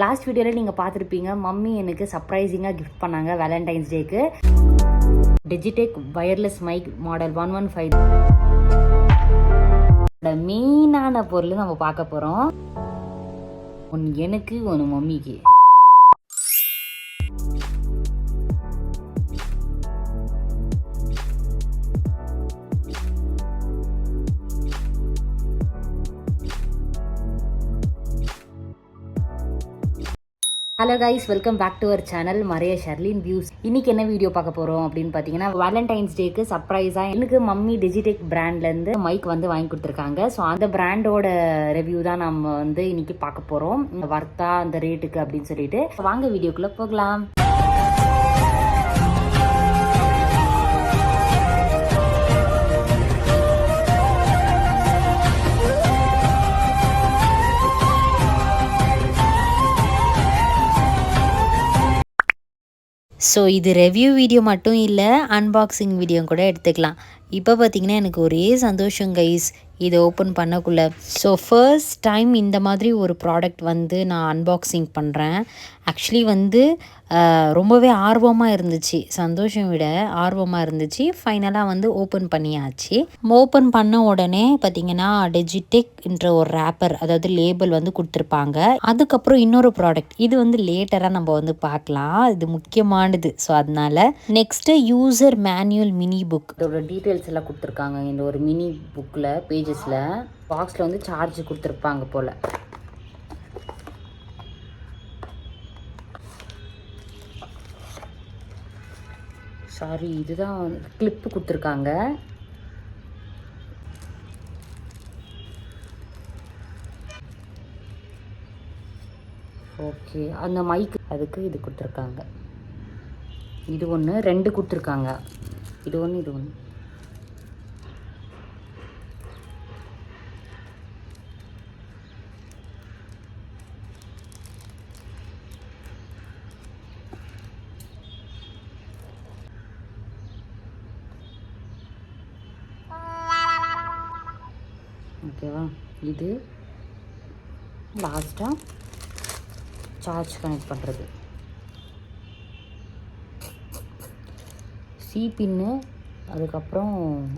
Last வீடியோவில் நீங்கள் பார்த்துருப்பீங்க, மம்மி எனக்கு சர்ப்ரைசிங்காக கிஃப்ட் பண்ணாங்க வேலண்டைன்ஸ் டேக்கு. டிஜிடெக் வயர்லெஸ் மைக் மாடல் 115 மெயினான பொருள் நம்ம பார்க்க போகிறோம். ஒன்று எனக்கு, ஒன்று மம்மிக்கு. Hello guys, welcome back to our channel Maria Sharlin views. இன்னைக்கு என்ன வீடியோ பார்க்க போகிறோம் அப்படின்னு பார்த்தீங்கன்னா, வேலண்டைன்ஸ் டேக்கு சர்ப்ரைஸாக எனக்கு மம்மி டிஜிடெக் பிராண்ட்லேருந்து மைக் வந்து வாங்கி கொடுத்துருக்காங்க. ஸோ அந்த பிராண்டோட ரிவ்யூ தான் நம்ம வந்து இன்னைக்கு பார்க்க போகிறோம். வர்த்தா அந்த ரேட்டுக்கு அப்படின்னு சொல்லிட்டு வாங்க வீடியோக்குள்ளே போகலாம். ஸோ இது ரிவ்யூ வீடியோ மட்டும் இல்லை, அன்பாக்சிங் வீடியோ கூட எடுத்துக்கலாம். இப்போ பார்த்தீங்கன்னா எனக்கு ஒரே சந்தோஷம் கைஸ் இதை ஓப்பன் பண்ணக்குள்ளே. ஸோ ஃபர்ஸ்ட் டைம் இந்த மாதிரி ஒரு ப்ராடக்ட் வந்து நான் அன்பாக்சிங் பண்ணுறேன். ஆக்சுவலி வந்து ரொம்பவே ஆர்வமாக இருந்துச்சு, சந்தோஷம் விட ஆர்வமாக இருந்துச்சு. ஃபைனலாக வந்து ஓப்பன் பண்ணியாச்சு. ஓப்பன் பண்ண உடனே பார்த்திங்கன்னா டிஜிடெக்ன்ற ஒரு ரேப்பர், அதாவது லேபிள் வந்து கொடுத்துருப்பாங்க. அதுக்கப்புறம் இன்னொரு ப்ராடக்ட், இது வந்து லேட்டராக நம்ம வந்து பார்க்கலாம், இது முக்கியமானது. ஸோ அதனால next user manual mini book, இதோட டீட்டெயில்ஸ் எல்லாம் கொடுத்துருக்காங்க. இந்த ஒரு மினி புக்கில் பேஜஸில் பாக்ஸில் வந்து சார்ஜ் கொடுத்துருப்பாங்க போல். சாரி, இதுதான் கிளிப்பு கொடுத்துருக்காங்க. ஓகே, அந்த மைக் அதுக்கு இது கொடுத்துருக்காங்க. இது ஒன்று, ரெண்டு கொடுத்துருக்காங்க. இது ஒன்று, இது ஒன்று. ஓகேவா, இது லாஸ்ட்டாக சார்ஜ் கனெக்ட் பண்ணுறது. சி பின்னு, அதுக்கப்புறம்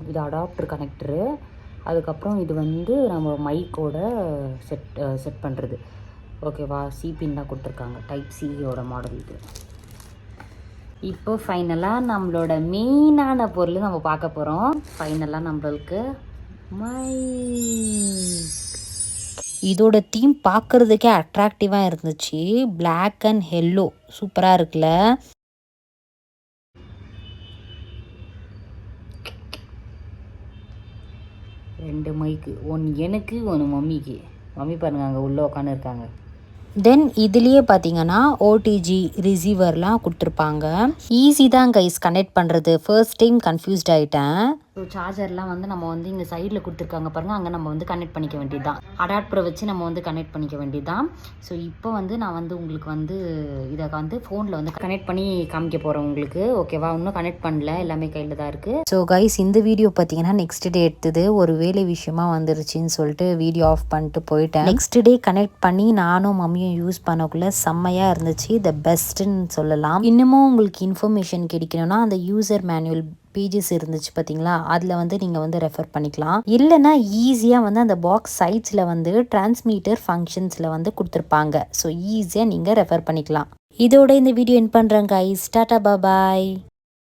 இது அடாப்டர் கனெக்டரு, அதுக்கப்புறம் இது வந்து நம்ம மைக்கோட செட் பண்ணுறது. ஓகேவா, சி பின் தான் கொடுத்துருக்காங்க, டைப் சியோட மாடல் இது. இப்போ ஃபைனலாக நம்மளோட மெயினான பொருள் நம்ம பார்க்க போகிறோம். ஃபைனலாக நம்மளுக்கு இதோட தீம் பார்க்குறதுக்கே அட்ராக்டிவாக இருந்துச்சு. பிளாக் அண்ட் எல்லோ சூப்பராக இருக்குல்ல. ரெண்டு மைக்கு, ஒன்று எனக்கு, ஒன்று மம்மிக்கு. மம்மி பாருங்க அங்கே உள்ளே உட்காந்து இருக்காங்க. தென் இதுலேயே பார்த்தீங்கன்னா ஓடிஜி ரிசீவர்லாம் கொடுத்துருப்பாங்க. ஈஸி தான் கைஸ் கனெக்ட் பண்ணுறது. ஃபர்ஸ்ட் டைம் கன்ஃபியூஸ்ட் ஆகிட்டேன். ஸோ சார்ஜர்லாம் வந்து நம்ம வந்து இங்கே சைடில் கொடுத்துருக்காங்க பாருங்கள், அங்கே நம்ம வந்து கனெக்ட் பண்ணிக்க வேண்டியது தான். அடாப்டரை வச்சு நம்ம வந்து கனெக்ட் பண்ணிக்க வேண்டியது தான். ஸோ இப்போ வந்து நான் வந்து உங்களுக்கு வந்து இதை வந்து ஃபோனில் வந்து கனெக்ட் பண்ணி காமிக்க போகிறேன் உங்களுக்கு. ஓகேவா, இன்னும் கனெக்ட் பண்ணல, எல்லாமே கையில் தான் இருக்குது. ஸோ கைஸ் இந்த வீடியோ பார்த்தீங்கன்னா நெக்ஸ்ட் டே எடுத்தது. ஒரு வேலை விஷயமா வந்துருச்சுன்னு சொல்லிட்டு வீடியோ ஆஃப் பண்ணிட்டு போயிட்டேன். நெக்ஸ்ட் டே கனெக்ட் பண்ணி நானும் மம்மியும் யூஸ் பண்ணக்குள்ளே செம்மையாக இருந்துச்சு, த பெஸ்ட்டுன்னு சொல்லலாம். இன்னமும் உங்களுக்கு இன்ஃபர்மேஷன் கிடைக்கணும்னா அந்த யூசர் மேனுவல் பேஜஸ் இருந்துச்சு பார்த்தீங்களா, அதில் வந்து நீங்கள் வந்து ரெஃபர் பண்ணிக்கலாம். இல்லைனா ஈஸியாக வந்து அந்த பாக்ஸ் சைட்ஸில் வந்து டிரான்ஸ்மீட்டர் ஃபங்க்ஷன்ஸில் வந்து கொடுத்துருப்பாங்க. ஸோ ஈஸியாக நீங்கள் ரெஃபர் பண்ணிக்கலாம். இதோட இந்த வீடியோ எண்ட் பண்ணுறேன் கைஸ். டாடா பாய்.